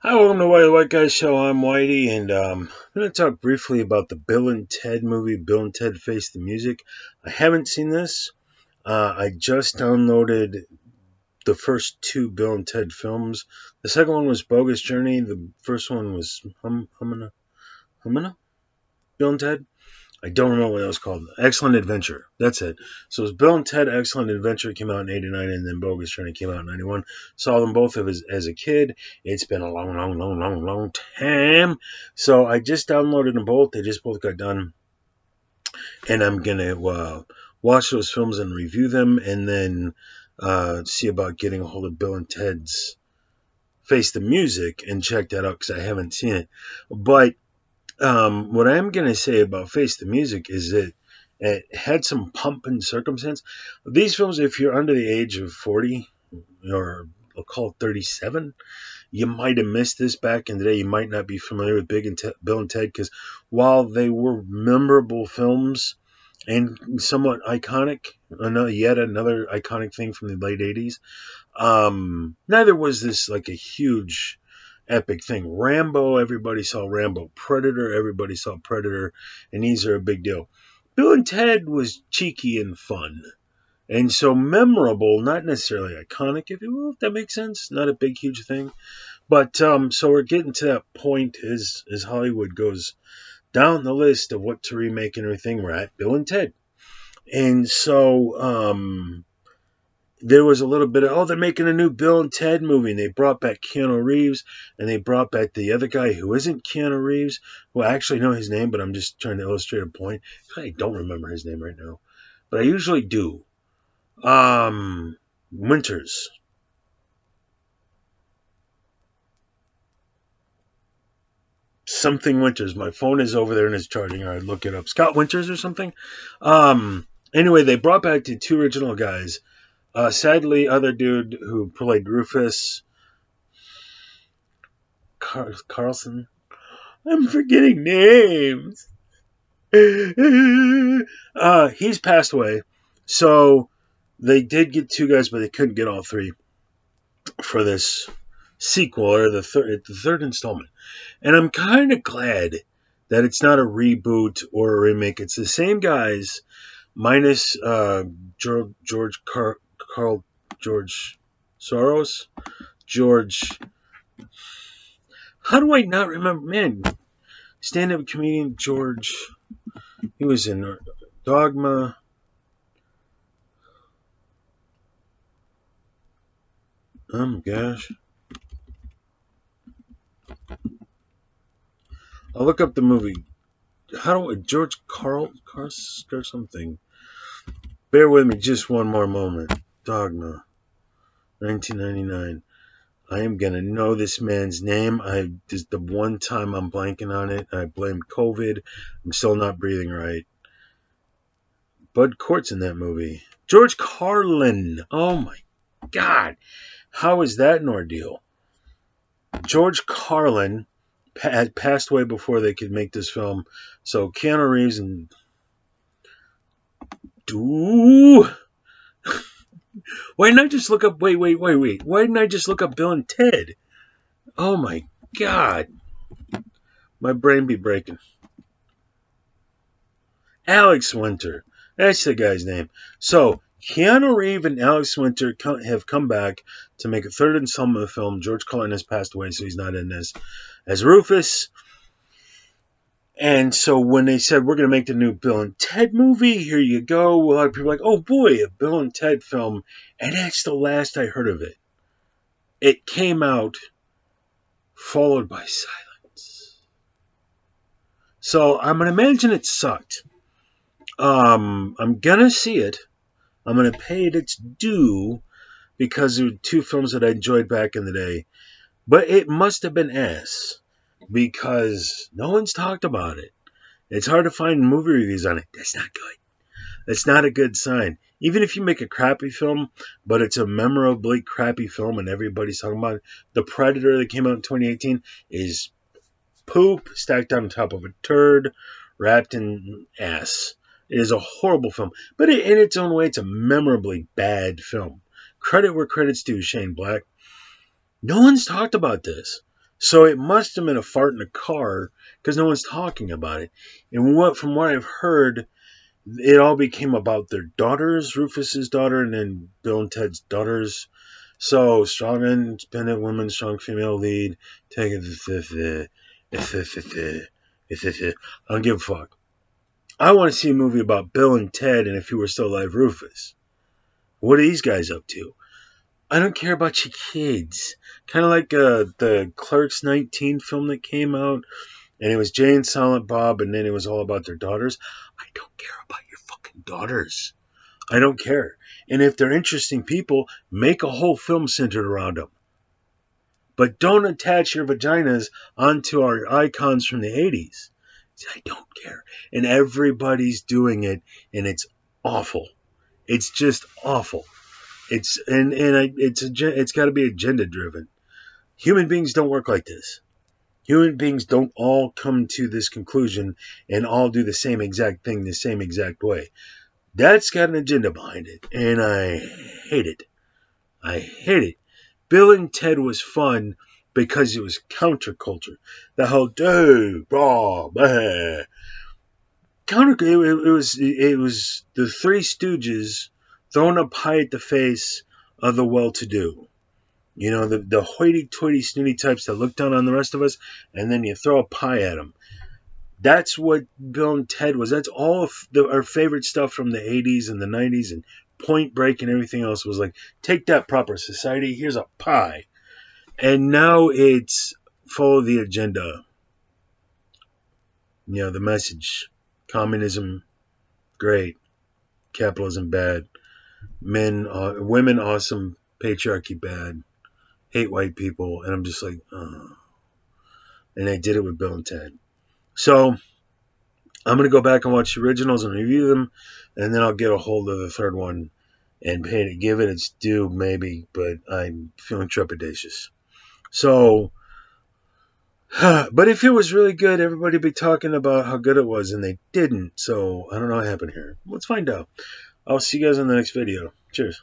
Hi, welcome to Whitey White Guy Show. I'm Whitey, and I'm going to talk briefly about the Bill and Ted movie, Bill and Ted Face the Music. I haven't seen this. I just downloaded the first two Bill and Ted films. The second one was Bogus Journey. The first one was Humana, Bill and Ted. I don't remember what it was called. Excellent Adventure. That's it. So it was Bill and Ted Excellent Adventure came out in '89, and then Bogus Journey came out in '91. Saw them both as a kid. It's been a long time. So I just downloaded them both. They just both got done, and I'm gonna watch those films and review them, and then see about getting a hold of Bill and Ted's Face the Music and check that out because I haven't seen it. But what I'm going to say about Face the Music is that it had some pomp and circumstance. These films, if you're under the age of 40, or I'll call it 37, you might have missed this back in the day. You might not be familiar with Bill and Ted because while they were memorable films and somewhat iconic, yet another iconic thing from the late 80s, neither was this like a huge epic thing. Rambo, everybody saw Rambo. Predator, everybody saw Predator, and these are a big deal. Bill and Ted was cheeky and fun, and so memorable, not necessarily iconic, if that makes sense. Not a big, huge thing, but so we're getting to that point as Hollywood goes down the list of what to remake and everything. We're at Bill and Ted, and so there was a little bit of, they're making a new Bill and Ted movie, and they brought back Keanu Reeves, and they brought back the other guy who isn't Keanu Reeves, who I actually know his name, but I'm just trying to illustrate a point. I don't remember his name right now, but I usually do. Winters. Something Winters. My phone is over there and it's charging. All right, look it up. Scott Winters or something? Anyway, they brought back the two original guys. Sadly, other dude who played Rufus, Carlson. I'm forgetting names. He's passed away. So they did get two guys, but they couldn't get all three for this sequel or the third installment. And I'm kind of glad that it's not a reboot or a remake. It's the same guys, minus George Soros, George. How do I not remember? Man, stand-up comedian George. He was in Dogma. Oh my gosh. I'll look up the movie. How do I, George Carl or something? Bear with me just one more moment. Dogma, 1999. I am gonna know this man's name. This is the one time I'm blanking on it. I blame COVID. I'm still not breathing right. Bud Cort's in that movie. George Carlin. Oh my God. How is that an ordeal? George Carlin had passed away before they could make this film. So Keanu Reeves and why didn't I just look up? Wait. Why didn't I just look up Bill and Ted? Oh my God. My brain be breaking. Alex Winter. That's the guy's name. So Keanu Reeves and Alex Winter have come back to make a third installment of the film. George Carlin has passed away, so he's not in this as Rufus. And so when they said we're going to make the new Bill and Ted movie, here you go. A lot of people are like, oh boy, a Bill and Ted film. And that's the last I heard of it. It came out followed by silence. So I'm going to imagine it sucked. I'm going to see it. I'm going to pay it its due because there were two films that I enjoyed back in the day. But it must have been ass because no one's talked about it. It's hard to find movie reviews on it. That's not good. That's not a good sign. Even if you make a crappy film, but it's a memorably crappy film and everybody's talking about it. The Predator that came out in 2018 is poop stacked on top of a turd wrapped in ass. It is a horrible film, but in its own way, it's a memorably bad film. Credit where credit's due, Shane Black. No one's talked about this. So it must have been a fart in the car because no one's talking about it. And from what I've heard, it all became about their daughters, Rufus's daughter, and then Bill and Ted's daughters. So strong independent woman, strong female lead. Take it. I don't give a fuck. I want to see a movie about Bill and Ted and if he were still alive, Rufus. What are these guys up to? I don't care about your kids. Kind of like the Clerks 19 film that came out, and it was Jay and Silent Bob, and then it was all about their daughters. I don't care about your fucking daughters. I don't care. And if they're interesting people, make a whole film centered around them. But don't attach your vaginas onto our icons from the 80s. I don't care. And everybody's doing it, and it's awful. It's just awful. It's got to be agenda driven. Human beings don't work like this. Human beings don't all come to this conclusion and all do the same exact thing the same exact way. That's got an agenda behind it, and I hate it. I hate it. Bill and Ted was fun because it was counterculture. The whole dude, blah, blah. It was the Three Stooges thrown up high at the face of the well-to-do. You know, the hoity-toity, snooty types that look down on the rest of us, and then you throw a pie at them. That's what Bill and Ted was. That's all of our favorite stuff from the 80s and the 90s, and Point Break and everything else was like, take that, proper society, here's a pie. And now it's full of the agenda. You know, the message. Communism, great. Capitalism, bad. Women, awesome. Patriarchy, bad. Hate white people. And I'm just like, oh. And they did it with Bill and Ted. So I'm going to go back and watch the originals and review them, and then I'll get a hold of the third one and give it its due, maybe, but I'm feeling trepidatious. So, but if it was really good, everybody would be talking about how good it was, and they didn't. So I don't know what happened here. Let's find out. I'll see you guys in the next video. Cheers.